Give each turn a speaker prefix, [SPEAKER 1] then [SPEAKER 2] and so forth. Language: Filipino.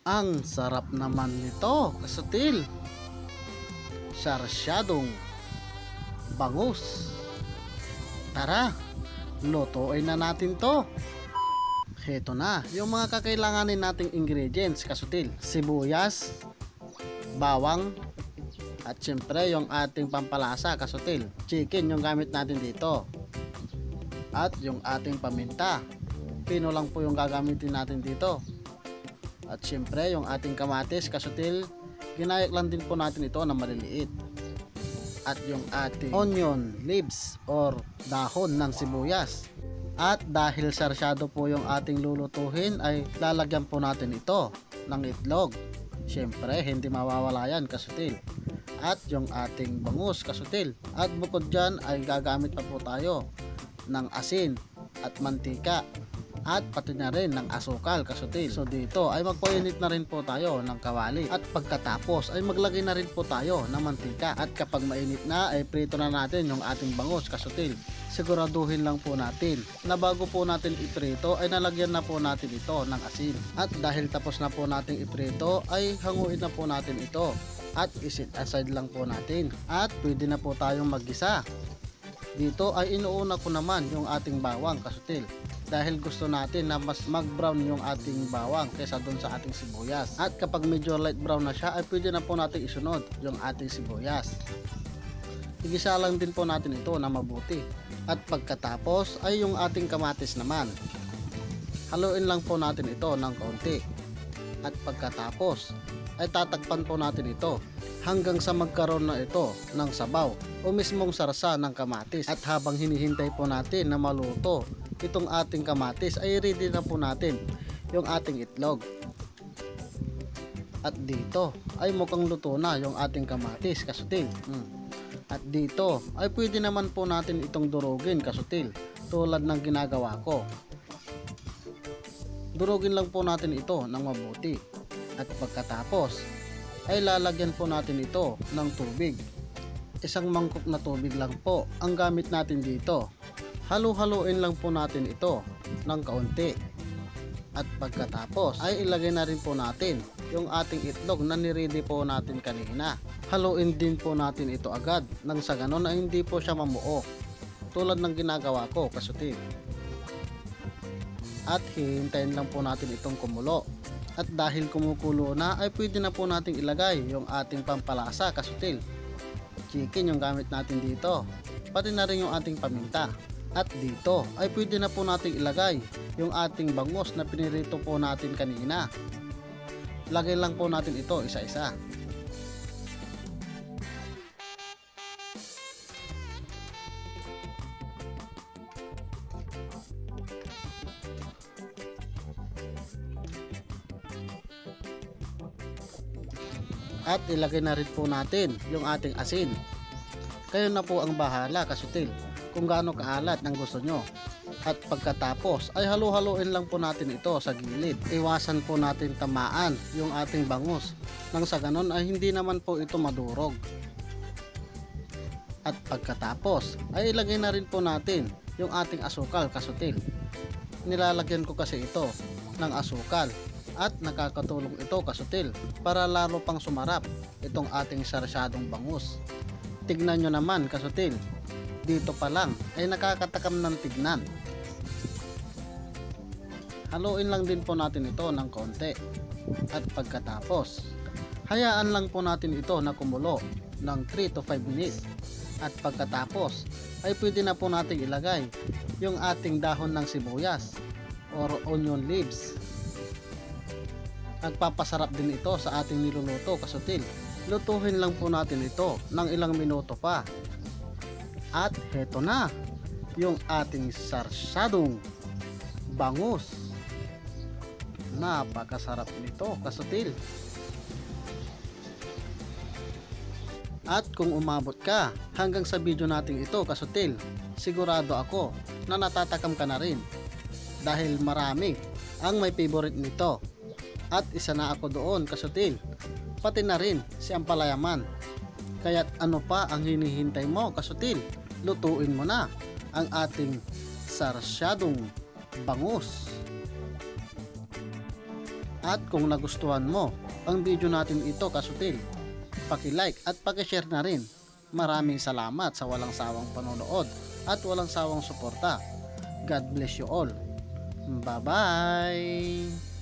[SPEAKER 1] Ang sarap naman nito, kasutil. Sarsyadong bangus. Tara, lutuin na natin to. Heto na, yung mga kakailanganin nating ingredients, kasutil. Sibuyas, bawang, at syempre yung ating pampalasa, kasutil. Chicken yung gamit natin dito. At yung ating paminta. Pino lang po yung gagamitin natin dito. At syempre yung ating kamatis, kasutil, ginayak lang din po natin ito na maliliit. At yung ating onion leaves or dahon ng sibuyas. At dahil sarsyado po yung ating lulutuhin, ay lalagyan po natin ito ng itlog. Syempre hindi mawawala yan, kasutil. At yung ating bangus, kasutil. At bukod dyan ay gagamit pa po tayo ng asin at mantika at pati na rin ng asukal, kasutil. So dito ay magpainit na rin po tayo ng kawali at pagkatapos ay maglagay na rin po tayo ng mantika at kapag mainit na ay prito na natin yung ating bangus, kasutil. Siguraduhin lang po natin na bago po natin iprito ay nalagyan na po natin ito ng asin. At dahil tapos na po natin iprito ay hanguin na po natin ito at iset aside lang po natin at pwede na po tayong maggisa. Dito ay inuuna ko naman yung ating bawang, kasutil, dahil gusto natin na mas mag-brown yung ating bawang kaysa dun sa ating sibuyas. At kapag medyo light brown na siya ay pwede na po natin isunod yung ating sibuyas. Igisa lang din po natin ito na mabuti. At pagkatapos ay yung ating kamatis naman. Haluin lang po natin ito ng kaunti. At pagkatapos ay tatakpan po natin ito hanggang sa magkaroon na ito ng sabaw o mismong sarsa ng kamatis. At habang hinihintay po natin na maluto itong ating kamatis ay ready na po natin yung ating itlog. At dito ay mukhang luto na yung ating kamatis, kasutil. At dito ay pwede naman po natin itong durugin, kasutil, tulad ng ginagawa ko. Durugin lang po natin ito ng mabuti. At pagkatapos ay lalagyan po natin ito ng tubig. Isang mangkok na tubig lang po ang gamit natin dito. Halu-haluin lang po natin ito ng kaunti. At pagkatapos ay ilagay na rin po natin yung ating itlog na niready po natin kanina. Haluin din po natin ito agad nang sa ganon ay hindi po siya mamuo tulad ng ginagawa ko, kasutil. At hihintayin lang po natin itong kumulo. At dahil kumukulo na ay pwede na po natin ilagay yung ating pampalasa, kasutil. Chicken yung gamit natin dito, pati na rin yung ating paminta. At dito ay pwede na po natin ilagay yung ating bangus na pinirito po natin kanina. Lagay lang po natin ito isa-isa. At ilagay na rin po natin yung ating asin. Kayo na po ang bahala, kasutil, kung gaano kaalat ang gusto nyo. At pagkatapos ay halu-haluin lang po natin ito sa gilid. Iwasan po natin tamaan yung ating bangus nang sa ganon ay hindi naman po ito madurog. At pagkatapos ay ilagay na rin po natin yung ating asukal, kasutil. Nilalagyan ko kasi ito ng asukal at nakakatulong ito, kasutil, para lalo pang sumarap itong ating sarsyadong bangus. Tignan nyo naman, kasutil, dito pa lang ay nakakatakam ng tignan. Haluin lang din po natin ito ng konti. At pagkatapos hayaan lang po natin ito na kumulo ng 3 to 5 minutes. At pagkatapos ay pwede na po natin ilagay yung ating dahon ng sibuyas or onion leaves. Nagpapasarap din ito sa ating niluluto, kasutil. Lutuhin lang po natin ito ng ilang minuto pa. At heto na yung ating sarsyadong bangus. Napakasarap nito, kasutil. At kung umabot ka hanggang sa video natin ito, kasutil, sigurado ako na natatakam ka na rin dahil marami ang may favorite nito. At isa na ako doon, kasutil, pati na rin si Ampalayaman. Kaya't ano pa ang hinihintay mo, kasutil? Lutuin mo na ang ating sarsyadong bangus. At kung nagustuhan mo ang video natin ito kasutil, paki-like at paki-share na rin. Maraming salamat sa walang sawang panonood at walang sawang suporta. God bless you all. Bye-bye!